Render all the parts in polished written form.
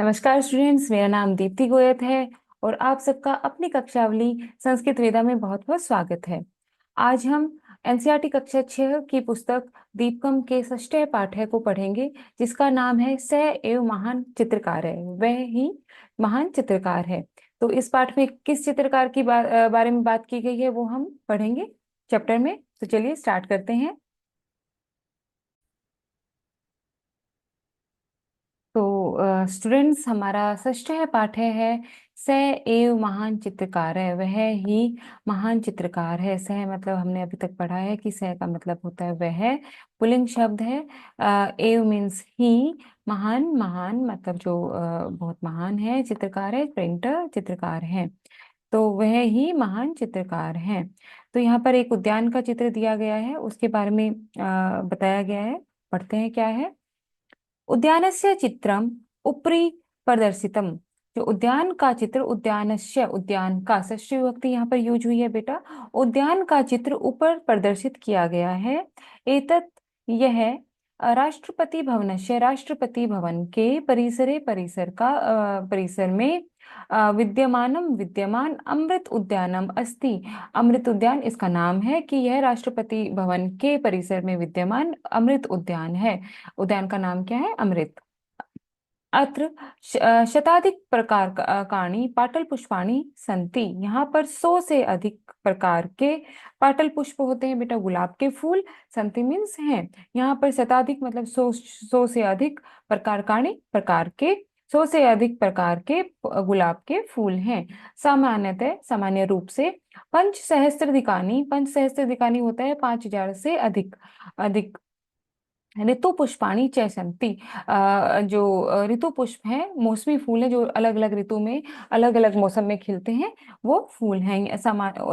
नमस्कार स्टूडेंट्स, मेरा नाम दीप्ति गोयत है और आप सबका अपनी कक्षावली संस्कृत वेदा में बहुत बहुत स्वागत है। आज हम एनसीईआरटी कक्षा 6 की पुस्तक दीपकम के षष्ठ पाठ्य को पढ़ेंगे, जिसका नाम है स एव महान चित्रकार है, वह ही महान चित्रकार है। तो इस पाठ में किस चित्रकार की बारे में बात की गई है वो हम पढ़ेंगे चैप्टर में। तो चलिए स्टार्ट करते हैं। तो स्टूडेंट्स, हमारा षष्ठ पाठ्य है स एव महान चित्रकार है, वह ही महान चित्रकार है। स मतलब हमने अभी तक पढ़ा है कि स का मतलब होता है वह, पुल्लिंग शब्द है। एव मीन्स ही, महान महान मतलब जो बहुत महान है, चित्रकार है पेंटर, चित्रकार है, तो वह ही महान चित्रकार है। तो यहाँ पर एक उद्यान का चित्र दिया गया है, उसके बारे में बताया गया है। पढ़ते हैं क्या है। उद्यानस्य चित्रम उपरि प्रदर्शितम। जो उद्यान का चित्र, उद्यानस्य उद्यान का षष्ठी विभक्ति यहाँ पर यूज हुई है बेटा। उद्यान का चित्र ऊपर प्रदर्शित किया गया है। एतत् यह राष्ट्रपति भवनस्य राष्ट्रपति भवन के परिसरे परिसर का परिसर में विद्यमान अमृत उद्यानम अस्ति। अमृत उद्यान इसका नाम है कि यह राष्ट्रपति भवन के परिसर में विद्यमान अमृत उद्यान है। उद्यान का नाम क्या है? अमृत। अत्र शताधिक प्रकार काणी पाटल पुष्पाणि संति। यहाँ पर 100 से अधिक प्रकार के पाटल पुष्प होते हैं बेटा, गुलाब के फूल। संति मीन्स हैं। यहाँ पर शताधिक मतलब 100 से अधिक प्रकार काणी प्रकार के 100 से अधिक प्रकार के गुलाब के फूल हैं। सामान्यतः सामान्य रूप से पंच सहस्त्रधिकानी होता है 5000 से अधिक अधिक ऋतु पुष्पाणी चैसंती। जो ऋतु पुष्प हैं, मौसमी फूल हैं जो अलग अलग ऋतु में अलग अलग मौसम में खिलते हैं, वो फूल हैं।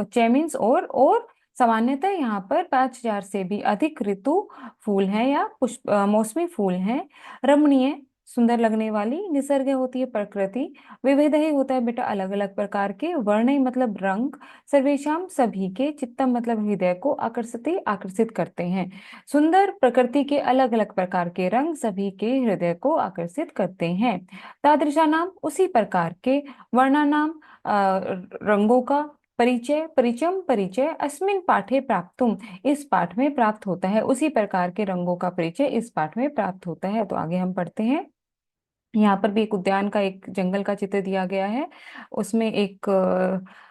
चैमिन्स और सामान्यतः यहाँ पर 5000 से भी अधिक ऋतु फूल हैं या पुष्प मौसमी फूल हैं। रमणीय सुंदर लगने वाली, निसर्ग होती है प्रकृति, विविध ही होता है बेटा अलग अलग प्रकार के, वर्ण मतलब रंग, सर्वेशम सभी के, चित्तम मतलब हृदय को, आकर्षित करते हैं। सुंदर प्रकृति के अलग अलग प्रकार के रंग सभी के हृदय को आकर्षित करते हैं। तादृशा नाम उसी प्रकार के वर्णानाम रंगों का परिचय अस्मिन पाठे प्राप्तुम। इस पाठ में प्राप्त होता है। उसी प्रकार के रंगों का परिचय इस पाठ में प्राप्त होता है। तो आगे हम पढ़ते हैं। यहाँ पर भी एक उद्यान का, एक जंगल का चित्र दिया गया है। उसमें एक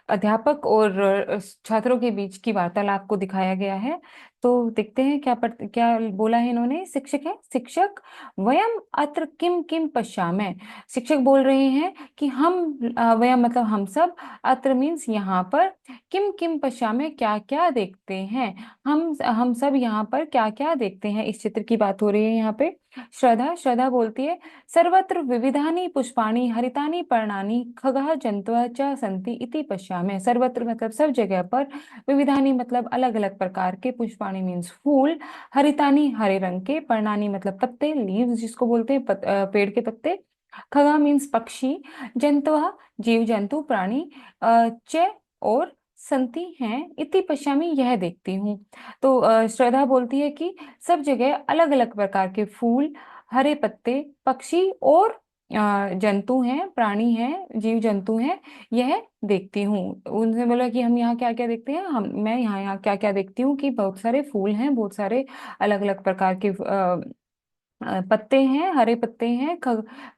अध्यापक और छात्रों के बीच की वार्तालाप को दिखाया गया है। तो देखते हैं क्या बोला है इन्होंने। शिक्षक है, शिक्षक वयम अत्र किम किम पश्यामः। शिक्षक बोल रहे हैं कि हम वयम मतलब हम सब, अत्र मीन्स यहाँ पर, किम किम पश्यामः क्या क्या देखते हैं, हम सब यहाँ पर क्या क्या देखते हैं। इस चित्र की बात हो रही है यहाँ पे। श्रद्धा बोलती है सर्वत्र विविधानि पुष्पाणि हरितानि पर्णानि खगः जन्तवः च सन्ति इति पश्यामि। सर्वत्र मतलब सब जगह पर, विविधानि मतलब अलग अलग प्रकार के, पुष्पाणि मीन्स फूल, हरितानि हरे रंग के, पर्णानि मतलब पत्ते, लीव्स जिसको बोलते हैं पेड़ के पत्ते, खगा मीन्स पक्षी, जंतुः जीव जंतु प्राणी, च और संति हैं, इति पश्यामि यह देखती हूँ। तो श्रद्धा बोलती है कि सब जगह अलग अलग प्रकार के फूल, हरे पत्ते, पक्षी और जंतु हैं, प्राणी हैं, जीव जंतु हैं, यह देखती हूँ। उनसे बोला कि हम यहाँ क्या क्या देखते हैं, मैं यहाँ यहाँ क्या क्या देखती हूँ कि बहुत सारे फूल हैं, बहुत सारे अलग अलग प्रकार के पत्ते हैं, हरे पत्ते हैं,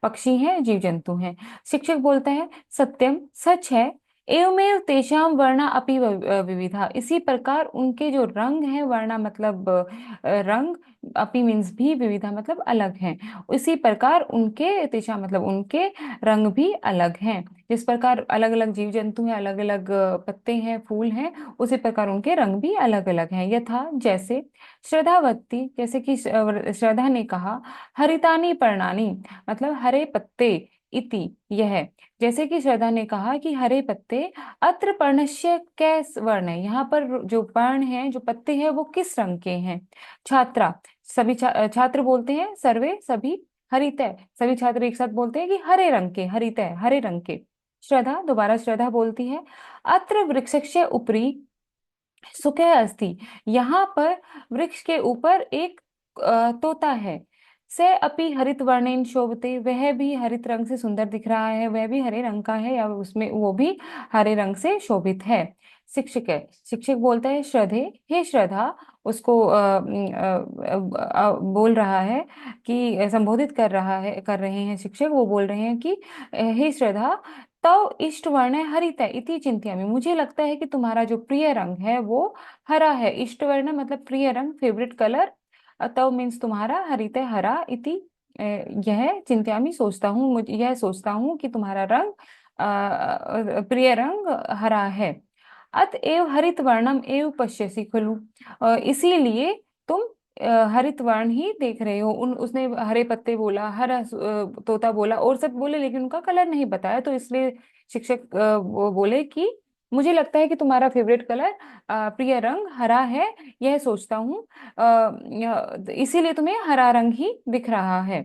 पक्षी हैं, जीव जंतु हैं। शिक्षक बोलता है सत्यम सच है, एवमेव तेषाम वर्णा अपि विविधा। इसी प्रकार उनके जो रंग हैं, वर्णा मतलब रंग, अपि मीन्स भी, विविधा मतलब अलग हैं। इसी प्रकार उनके तेषाम मतलब उनके रंग भी अलग हैं। जिस प्रकार अलग अलग जीव जंतु हैं, अलग अलग पत्ते हैं, फूल हैं, उसी प्रकार उनके रंग भी अलग अलग हैं। यथा जैसे, श्रद्धावती जैसे कि श्रद्धा ने कहा, हरितानी पर्णानी मतलब हरे पत्ते, इति यह, जैसे कि श्रद्धा ने कहा कि हरे पत्ते, अत्र पर्णस्य कैस वर्ण है, यहाँ पर जो पर्ण है, जो पत्ते हैं, वो किस रंग के हैं। छात्रा सभी छात्र बोलते हैं सर्वे सभी, हरितय सभी छात्र एक साथ बोलते हैं कि हरे रंग के, हरितय हरे रंग के। श्रद्धा दोबारा श्रद्धा बोलती है, अत्र वृक्षस्य उपरि सुखे अस्ति। यहाँ पर वृक्ष के ऊपर एक तोता है। से अपि हरित वर्णेन शोभते, वह भी हरित रंग से सुंदर दिख रहा है, वह भी हरे रंग का है या उसमें वो भी हरे रंग से शोभित है। शिक्षक है, शिक्षक बोलता है श्रद्धे, हे श्रद्धा, उसको बोल रहा है कि संबोधित कर रहे हैं शिक्षक, वो बोल रहे हैं कि हे श्रद्धा, तव इष्ट वर्ण है हरित है इति चिंत्यामि, मुझे लगता है कि तुम्हारा जो प्रिय रंग है वो हरा है। इष्ट वर्ण मतलब प्रिय रंग, फेवरेट कलर। तव मीन्स तुम्हारा, हरित है हरा, इति यह चिंत्यामि सोचता हूँ, मुझे यह सोचता हूँ कि तुम्हारा रंग प्रिय रंग हरा है। अतएव हरित वर्णम एव पश्यसि खलु, इसीलिए तुम हरित वर्ण ही देख रहे हो। उसने हरे पत्ते बोला, हरा तोता बोला और सब बोले, लेकिन उनका कलर नहीं बताया, तो इसलिए शिक्षक वो बोले कि मुझे लगता है कि तुम्हारा फेवरेट कलर प्रिय रंग हरा है, यह सोचता हूँ, इसीलिए तुम्हें हरा रंग ही दिख रहा है।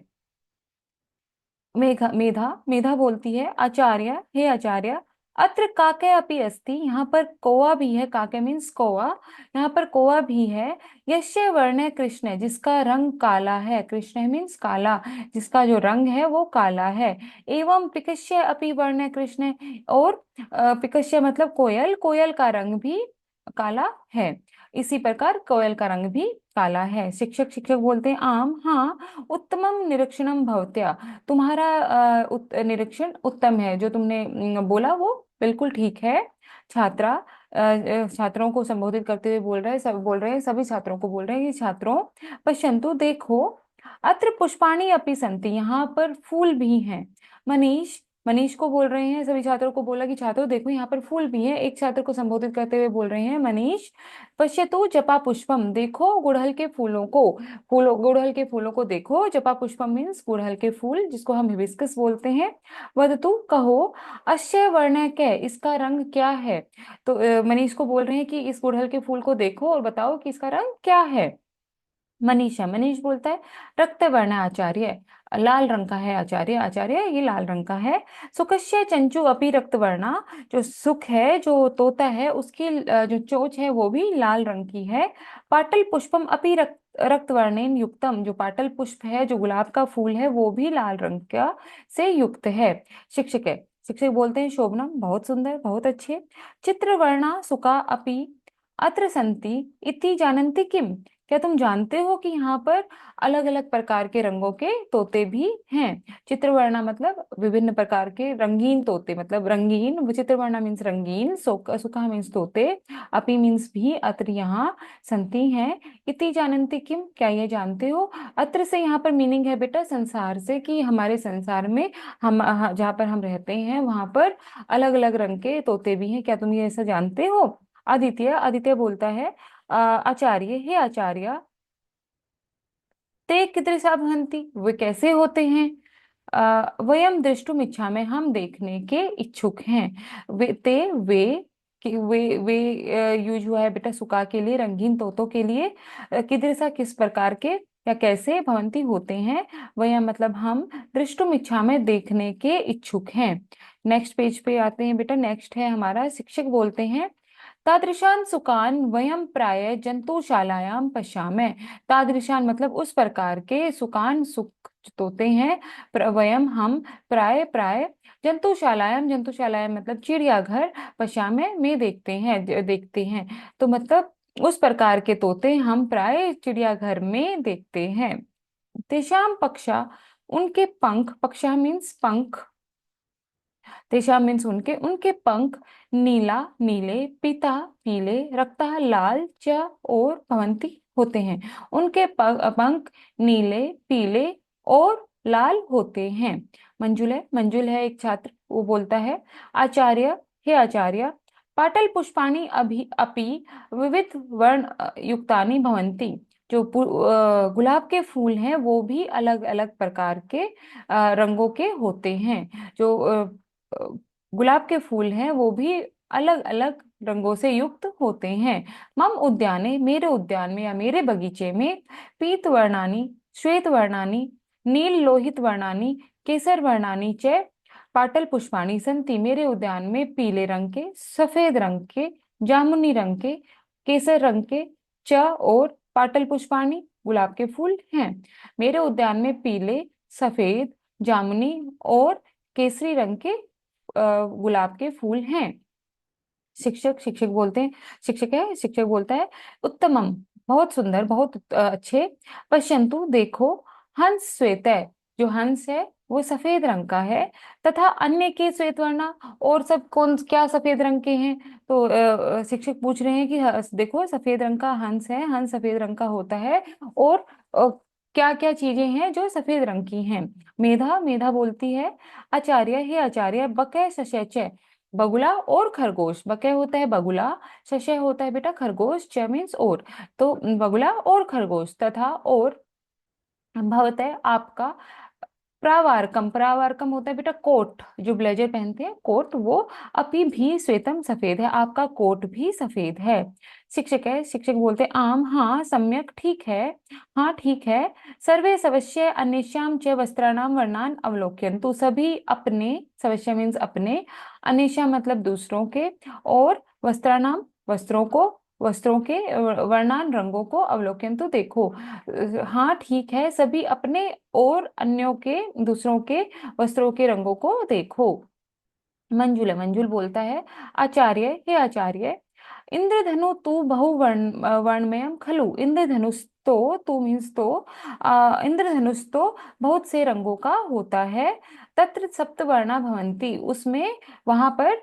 मेघा मेधा मेधा बोलती है आचार्य, हे आचार्य, अत्र काके अपि अस्ति, यहाँ पर कौवा भी है, काके मीन्स कौवा, यहाँ पर कौवा भी है। यस्य वर्ण कृष्ण, जिसका रंग काला है, कृष्ण मीन्स काला, जिसका जो रंग है वो काला है। एवं पिकस्य अपि वर्ण कृष्ण, और पिकस्य मतलब कोयल, कोयल का रंग भी काला है। इसी प्रकार कोयल का रंग भी काला है। शिक्षक शिक्षक बोलते हैं आम, हाँ, उत्तमम निरीक्षणम भवत्या, तुम्हारा निरीक्षण उत्तम है, जो तुमने बोला वो बिल्कुल ठीक है। छात्रा छात्रों को संबोधित करते हुए बोल रहे हैं, सभी छात्रों को बोल रहे हैं कि छात्रों, पश्यन्तु देखो, अत्र पुष्पाणि अपि सन्ति, यहाँ पर फूल भी हैं। मनीष, मनीष को बोल रहे हैं, सभी छात्रों को बोला कि छात्रों देखो यहाँ पर फूल भी है। एक छात्र को संबोधित करते हुए बोल रहे हैं मनीष, पश्यतु जपा पुष्पम, देखो गुड़हल के फूलों को, गुड़हल के फूलों को देखो। जपा पुष्पम मीन्स गुड़हल के फूल, जिसको हम हिबिस्कस बोलते हैं। वदतु कहो, अश्य वर्ण कै, इसका रंग क्या है। तो मनीष को बोल रहे हैं कि इस गुड़हल के फूल को देखो और बताओ कि इसका रंग क्या है। मनीषा, मनीष बोलता है रक्त वर्ण आचार्य, लाल रंग का है आचार्य, आचार्य ये लाल रंग का है। सुकस्य चंचु अपि रक्त वर्णा, जो सुख है, जो तोता है, उसकी जो चोंच है वो भी लाल रंग की है। पाटल पुष्पम अपि रक्त वर्णेन युक्तम, जो पाटल पुष्प है, जो गुलाब का फूल है, वो भी लाल रंग का से युक्त है। शिक्षक है, शिक्षक बोलते हैं शोभनम, बहुत सुंदर, बहुत अच्छे। चित्रवर्णा सुका अपि अत्र संति इति जानन्ति किम, क्या तुम जानते हो कि यहाँ पर अलग अलग प्रकार के रंगों के तोते भी हैं। चित्रवर्णा मतलब विभिन्न प्रकार के रंगीन तोते, मतलब रंगीन, चित्रवर्णा मीन्स रंगीन, सुखा मीन्स तोते, अपि मीन्स भी, अत्र यहाँ, संति हैं, इति जानन्ति किम, क्या ये जानते हो। अत्र से यहाँ पर मीनिंग है बेटा संसार से, कि हमारे संसार में हम जहाँ पर हम रहते हैं वहां पर अलग अलग रंग के तोते भी हैं, क्या तुम ये ऐसा जानते हो। आदित्य, आदित्य बोलता है आचार्य, हे आचार्य, ते कीदृशा भवन्ति, वे कैसे होते हैं। वयम दृष्टुम इच्छा में, हम देखने के इच्छुक हैं। वे वे यूज हुआ है बेटा सुका के लिए, रंगीन तोतों के लिए। कीदृशा किस प्रकार के या कैसे, भवंती होते हैं, वयम मतलब हम, दृष्टुम इच्छा में देखने के इच्छुक हैं। नेक्स्ट पेज पे आते हैं बेटा, नेक्स्ट है हमारा, शिक्षक बोलते हैं तादृशान सुकान वयम प्राय जंतुशालायाम पश्यामः, तादृशान मतलब उस प्रकार के, सुकान सुख तोते हैं, वयम हम, प्राय प्राय, जंतुशालायाम, जंतुशालायाम मतलब चिड़ियाघर, पश्यामः में देखते हैं, देखते हैं, तो मतलब उस प्रकार के तोते हम प्राय चिड़ियाघर में देखते हैं। तेषाम पक्षा, उनके पंख, पक्षा मीन्स पंख, तेषाम मीन्स उनके, उनके पंख, नीला नीले, पीता पीले, रक्तः लाल, च और भवंती होते हैं, उनके पंख नीले पीले और लाल होते हैं। मंजुल है एक छात्र, वो बोलता है आचार्य, हे आचार्य, पाटल पुष्पाणि अभी अपि विविध वर्ण युक्तानि भवन्ति, जो गुलाब के फूल हैं वो भी अलग अलग प्रकार के रंगों के होते हैं। जो अ, गुलाब के फूल हैं वो भी अलग अलग रंगों से युक्त होते हैं। मम उद्याने, मेरे उद्यान में या मेरे बगीचे में, पीत वर्णानी, श्वेत वर्णानी, नील लोहित वर्णानी, केसर वर्णानी च पाटल पुष्पाणी संति, मेरे उद्यान में पीले रंग के, सफेद रंग के, जामुनी रंग के, केसर रंग के, च और पाटल पुष्पाणी गुलाब के फूल हैं। मेरे उद्यान में पीले, सफेद, जामुनी और केसरी रंग के गुलाब के फूल हैं। शिक्षक शिक्षक बोलते हैं शिक्षक है शिक्षक बोलता है, उत्तमम, बहुत सुंदर, बहुत अच्छे। पश्यंतु देखो, हंस श्वेत है, जो हंस है वो सफेद रंग का है, तथा अन्य के श्वेत वर्णा, और सब कौन क्या सफेद रंग के हैं? तो शिक्षक पूछ रहे हैं कि देखो सफेद रंग का हंस है, हंस सफेद रंग का होता है, और क्या क्या चीजें हैं जो सफेद रंग की हैं? मेधा मेधा बोलती है, आचार्य हे आचार्य, बकय सशैचय, बगुला और खरगोश। बकय होता है बगुला, शशय होता है बेटा खरगोश, च मीन्स और, तो बगुला और खरगोश, तथा और भवतः आपका, प्रावारकम, प्रावारकम होता है बेटा कोट, जो ब्लेजर पहनते हैं कोट, वो अपी भी श्वेतम, सफेद है, आपका कोट भी सफेद है। शिक्षक है शिक्षक बोलते हैं, आम, हाँ, सम्यक, ठीक है, हाँ ठीक है। सर्वे सवश्य अन्येषां च वस्त्राणाम वर्णान अवलोकयन्तु, तो सभी अपने, सवश्य मीन्स अपने, अन्येषां मतलब दूसरों के, और वस्त्राणाम वस्त्रों को, वस्त्रों के वर्णान रंगों को, अवलोकन तो देखो, हाँ ठीक है, सभी अपने और अन्यों के, दूसरों के वस्त्रों के रंगों को देखो। मंजुल है मंजुल बोलता है, आचार्य हे आचार्य, इंद्रधनु तू बहुवर्ण वर्णमयम खलु, इंद्रधनुष तो, तू मीन्स तो, इंद्रधनुष तो बहुत से रंगों का होता है। तत्र सप्तवर्णा भवंती, उसमें वहां पर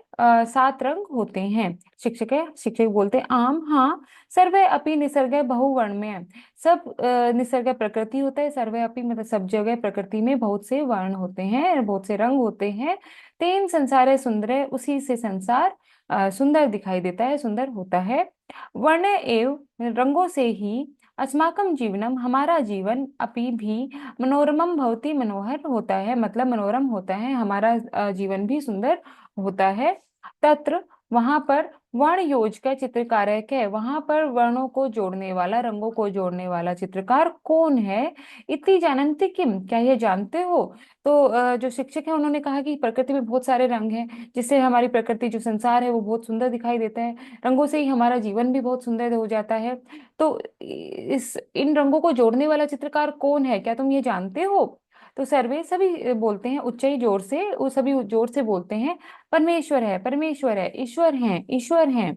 7 रंग होते हैं। शिक्षक है शिक्षक बोलते हैं, आम, हाँ, सर्वे अपि निसर्ग बहुवर्णमय, सब निसर्ग प्रकृति होता है, सर्वे अपि मतलब सब जगह प्रकृति में बहुत से वर्ण होते हैं, बहुत से रंग होते हैं। तेन संसार है सुंदर है, उसी से संसार सुंदर दिखाई देता है, सुंदर होता है। वर्ण एव रंगों से ही अस्माकम जीवनम, हमारा जीवन, अपि भी मनोरमम भवति, मनोहर होता है, मतलब मनोरम होता है, हमारा जीवन भी सुंदर होता है। तत्र वहां पर वर्ण योज का चित्रकारक है, वहां पर वर्णों को जोड़ने वाला, रंगों को जोड़ने वाला चित्रकार कौन है? इति जानन्ति किम, क्या ये जानते हो? तो जो शिक्षक है उन्होंने कहा कि प्रकृति में बहुत सारे रंग हैं, जिससे हमारी प्रकृति, जो संसार है, वो बहुत सुंदर दिखाई देता है, रंगों से ही हमारा जीवन भी बहुत सुंदर हो जाता है। तो इस इन रंगों को जोड़ने वाला चित्रकार कौन है, क्या तुम ये जानते हो? तो सर्वे, सभी बोलते हैं उच्च ही जोर से, वो सभी जोर से बोलते हैं, परमेश्वर है, परमेश्वर है, ईश्वर है, ईश्वर है।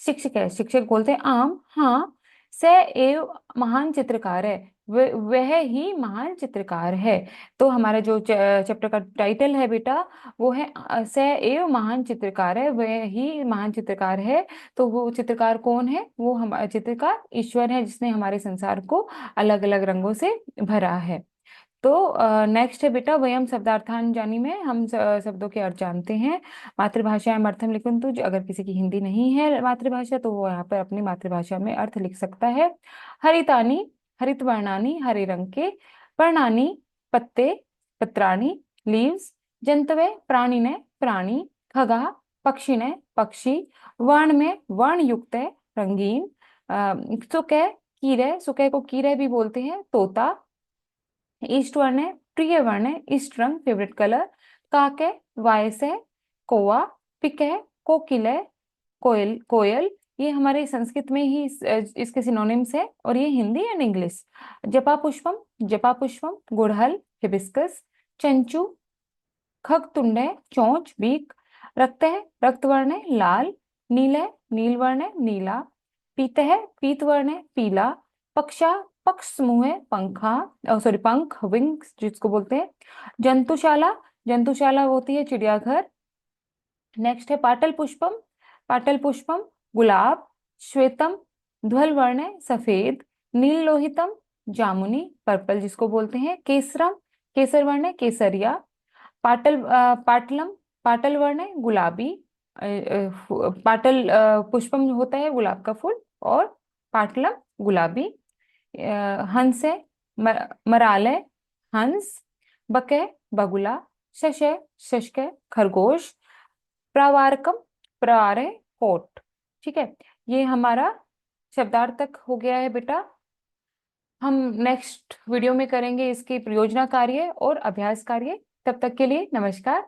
शिक्षक है शिक्षक बोलते हैं, आम, हाँ, स एव महान चित्रकार है, वह ही महान चित्रकार है। तो हमारा जो चैप्टर का टाइटल है बेटा, वो है स एव महान चित्रकार है, वह ही महान चित्रकार है। तो वो चित्रकार कौन है? वो हमारा चित्रकार ईश्वर है, जिसने हमारे संसार को अलग अलग रंगों से भरा है। तो नेक्स्ट है बेटा वयम शब्दार्थान जानी में, हम शब्दों के अर्थ जानते हैं। मातृभाषायाम अर्थम लिखन्तु, जो अगर किसी की हिंदी नहीं है मातृभाषा, तो वो यहाँ पर अपनी मातृभाषा में अर्थ लिख सकता है। हरितानी, हरित वर्णानी, हरे रंग के, पर्णानी, पत्ते, पत्राणी, लीव्स, जंतवे, प्राणी ने, प्राणी, खगा, पक्षी ने, पक्षी, वर्ण में वर्ण युक्त है, रंगीन, सुके, कीरे, सुके को कीरे भी बोलते हैं, तोता, ईस्ट वर्ण है, प्रिय वर्ण है, ईस्ट रंग, फेवरेट कलर, काक है, वायस है, कौवा, पिक है, कोकिल है, कोयल, कोयल, ये हमारे संस्कृत में ही इसके सिनोनिम्स है, और ये हिंदी एंड इंग्लिश। जपा पुष्पम, जपा पुष्पम, गुड़हल, हिबिस्कस, चंचू, खगतुंड है, चोंच, बीक, रक्त है, रक्तवर्ण है, लाल, नील है, नीलवर्ण है, नीला, पीत है, पीतवर्ण है, पीला, पक्षा, पक्ष समूह है, पंखा, सॉरी पंख, विंग्स जिसको बोलते हैं। जंतुशाला, जंतुशाला होती है चिड़ियाघर। नेक्स्ट है पाटल पुष्पम, पाटल पुष्पम, गुलाब, श्वेतम, ध्वल वर्ण है, सफेद, नील लोहितम, जामुनी, पर्पल जिसको बोलते हैं। केसरम, केसर वर्ण है, केसरिया, पाटल पाटलम, पाटल वर्ण है, गुलाबी, पाटल पुष्पम जो होता है गुलाब का फूल, और पाटलम गुलाबी। हंस है, मरालय, हंस, बकय, बगुला, शशय, शशकय, खरगोश, प्रवारकम, प्रवार, कोट। ठीक है, ये हमारा शब्दार्थ तक हो गया है बेटा। हम नेक्स्ट वीडियो में करेंगे इसकी प्रयोजना कार्य और अभ्यास कार्य। तब तक के लिए नमस्कार।